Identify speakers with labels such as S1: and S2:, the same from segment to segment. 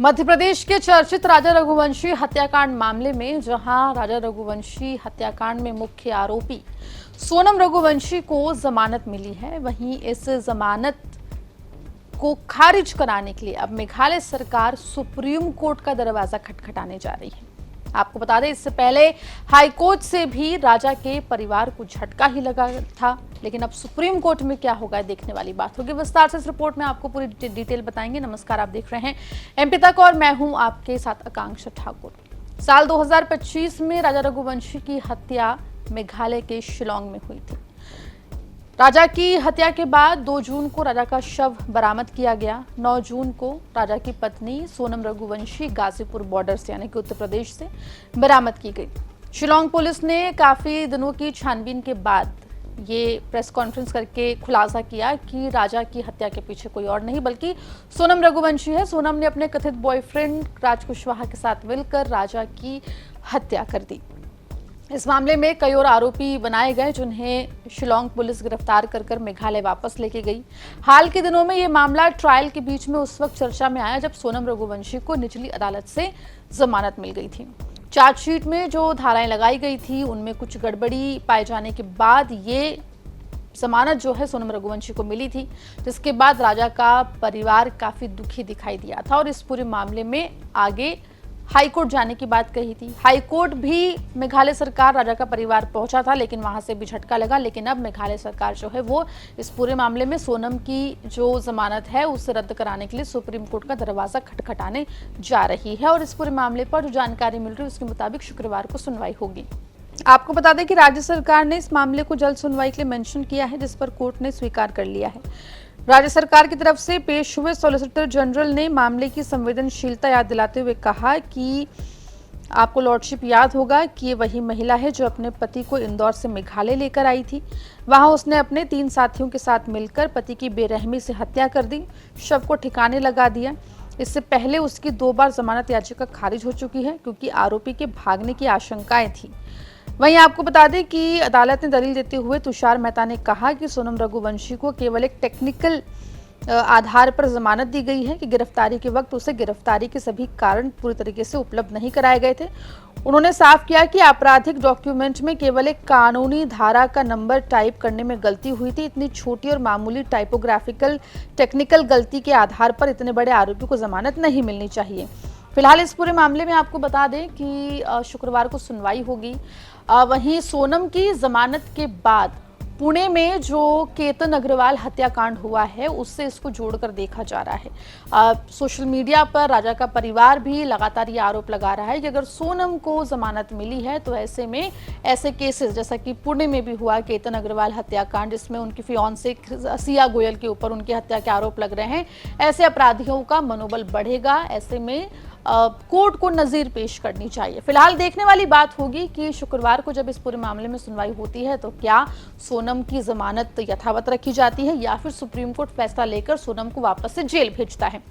S1: मध्य प्रदेश के चर्चित राजा रघुवंशी हत्याकांड मामले में जहां राजा रघुवंशी हत्याकांड में मुख्य आरोपी सोनम रघुवंशी को जमानत मिली है, वहीं इस जमानत को खारिज कराने के लिए अब मेघालय सरकार सुप्रीम कोर्ट का दरवाजा खटखटाने जा रही है। आपको बता दें, इससे पहले हाईकोर्ट से भी राजा के परिवार को झटका ही लगा था, लेकिन अब सुप्रीम कोर्ट में क्या होगा देखने वाली बात होगी। विस्तार से इस रिपोर्ट में आपको पूरी डिटेल बताएंगे। नमस्कार, आप देख रहे हैं एमपी तक और मैं हूं आपके साथ आकांक्षा ठाकुर। साल 2025 में राजा रघुवंशी की हत्या मेघालय के शिलांग में हुई थी। राजा की हत्या के बाद 2 जून को राजा का शव बरामद किया गया। 9 जून को राजा की पत्नी सोनम रघुवंशी गाजीपुर बॉर्डर से यानी कि उत्तर प्रदेश से बरामद की गई। शिलांग पुलिस ने काफी दिनों की छानबीन के बाद ये प्रेस कॉन्फ्रेंस करके खुलासा किया कि राजा की हत्या के पीछे कोई और नहीं बल्कि सोनम रघुवंशी है। सोनम ने अपने कथित बॉयफ्रेंड राज कुशवाहा के साथ मिलकर राजा की हत्या कर दी। इस मामले में कई और आरोपी बनाए गए, जिन्हें शिलांग पुलिस गिरफ्तार कर मेघालय वापस लेके गई। हाल के दिनों में ये मामला ट्रायल के बीच में उस वक्त चर्चा में आया जब सोनम रघुवंशी को निचली अदालत से जमानत मिल गई थी। चार्जशीट में जो धाराएं लगाई गई थी उनमें कुछ गड़बड़ी पाए जाने के बाद ये जमानत जो है सोनम रघुवंशी को मिली थी, जिसके बाद राजा का परिवार काफी दुखी दिखाई दिया था और इस पूरे मामले में आगे हाईकोर्ट जाने की बात कही थी। हाईकोर्ट भी मेघालय सरकार राजा का परिवार पहुंचा था, लेकिन वहां से भी झटका लगा। लेकिन अब मेघालय सरकार जो है वो इस पूरे मामले में सोनम की जो जमानत है उसे रद्द कराने के लिए सुप्रीम कोर्ट का दरवाजा खटखटाने जा रही है और इस पूरे मामले पर जो जानकारी मिल रही है उसके मुताबिक शुक्रवार को सुनवाई होगी। आपको बता दें कि राज्य सरकार ने इस मामले को जल्द सुनवाई के लिए मेंशन किया है, जिस पर कोर्ट ने स्वीकार कर लिया है। राज्य सरकार की तरफ से पेश हुए सॉलिसिटर जनरल ने मामले की संवेदनशीलता याद दिलाते हुए कहा कि आपको लॉर्डशिप याद होगा कि ये वही महिला है जो अपने पति को इंदौर से मेघालय लेकर आई थी। वहां उसने अपने 3 साथियों के साथ मिलकर पति की बेरहमी से हत्या कर दी, शव को ठिकाने लगा दिया। इससे पहले उसकी 2 बार जमानत याचिका खारिज हो चुकी है क्योंकि आरोपी के भागने की आशंकाएं थी। वहीं आपको बता दें कि अदालत ने दलील देते हुए तुषार मेहता ने कहा कि सोनम रघुवंशी को केवल एक टेक्निकल आधार पर जमानत दी गई है कि गिरफ्तारी के वक्त उसे गिरफ्तारी के सभी कारण पूरी तरीके से उपलब्ध नहीं कराए गए थे। उन्होंने साफ किया कि आपराधिक डॉक्यूमेंट में केवल एक कानूनी धारा का नंबर टाइप करने में गलती हुई थी। इतनी छोटी और मामूली टाइपोग्राफिकल टेक्निकल गलती के आधार पर इतने बड़े आरोपी को जमानत नहीं मिलनी चाहिए। फिलहाल इस पूरे मामले में आपको बता दें कि शुक्रवार को सुनवाई होगी। वहीं सोनम की जमानत के बाद पुणे में जो केतन अग्रवाल हत्याकांड हुआ है उससे इसको जोड़कर देखा जा रहा है। सोशल मीडिया पर राजा का परिवार भी लगातार ये आरोप लगा रहा है कि अगर सोनम को जमानत मिली है तो ऐसे में ऐसे केसेस जैसा कि पुणे में भी हुआ केतन अग्रवाल हत्याकांड, जिसमें उनकी फियांसे सिया गोयल के ऊपर उनकी हत्या के आरोप लग रहे हैं, ऐसे अपराधियों का मनोबल बढ़ेगा। ऐसे में कोर्ट को नजीर पेश करनी चाहिए। फिलहाल देखने वाली बात होगी कि शुक्रवार को जब इस पूरे मामले में सुनवाई होती है तो क्या सोनम की जमानत यथावत रखी जाती है या फिर सुप्रीम कोर्ट फैसला लेकर सोनम को वापस से जेल भेजता है।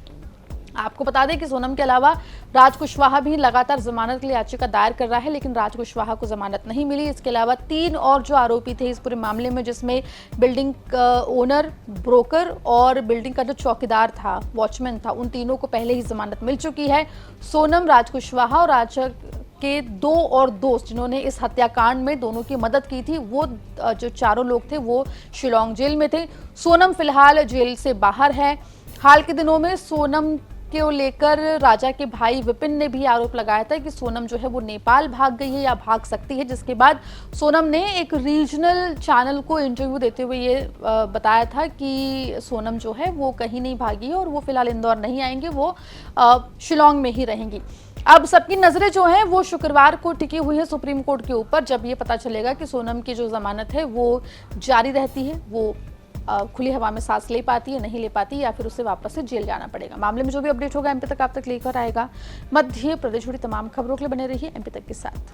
S1: आपको बता दें कि सोनम के अलावा राज कुशवाहा भी लगातार जमानत के लिए याचिका दायर कर रहा है, लेकिन राज कुशवाहा को जमानत नहीं मिली। इसके अलावा 3 और जो आरोपी थे इस पूरे मामले में, जिसमें बिल्डिंग ओनर, ब्रोकर और बिल्डिंग का जो चौकीदार था, वॉचमैन था, उन तीनों को पहले ही जमानत मिल चुकी है। सोनम, राज कुशवाहा और राज के 2 और दोस्त जिन्होंने इस हत्याकांड में दोनों की मदद की थी, वो जो चारों लोग थे वो शिलांग जेल में थे। सोनम फिलहाल जेल से बाहर है। हाल के दिनों में सोनम को लेकर राजा के भाई विपिन ने भी आरोप लगाया था कि सोनम जो है वो नेपाल भाग गई है या भाग सकती है, जिसके बाद सोनम ने एक रीजनल चैनल को इंटरव्यू देते हुए ये बताया था कि सोनम जो है वो कहीं नहीं भागी है और वो फिलहाल इंदौर नहीं आएंगे, वो शिलांग में ही रहेंगी। अब सबकी नजरें जो हैं वो शुक्रवार को टिकी हुई है सुप्रीम कोर्ट के ऊपर, जब ये पता चलेगा कि सोनम की जो जमानत है वो जारी रहती है, वो खुली हवा में सांस ले पाती है, नहीं ले पाती, या फिर उसे वापस से जेल जाना पड़ेगा। मामले में जो भी अपडेट होगा एमपी तक आप तक लेकर आएगा। मध्य प्रदेश जुड़ी तमाम खबरों के लिए बने रहिए एमपी तक के साथ।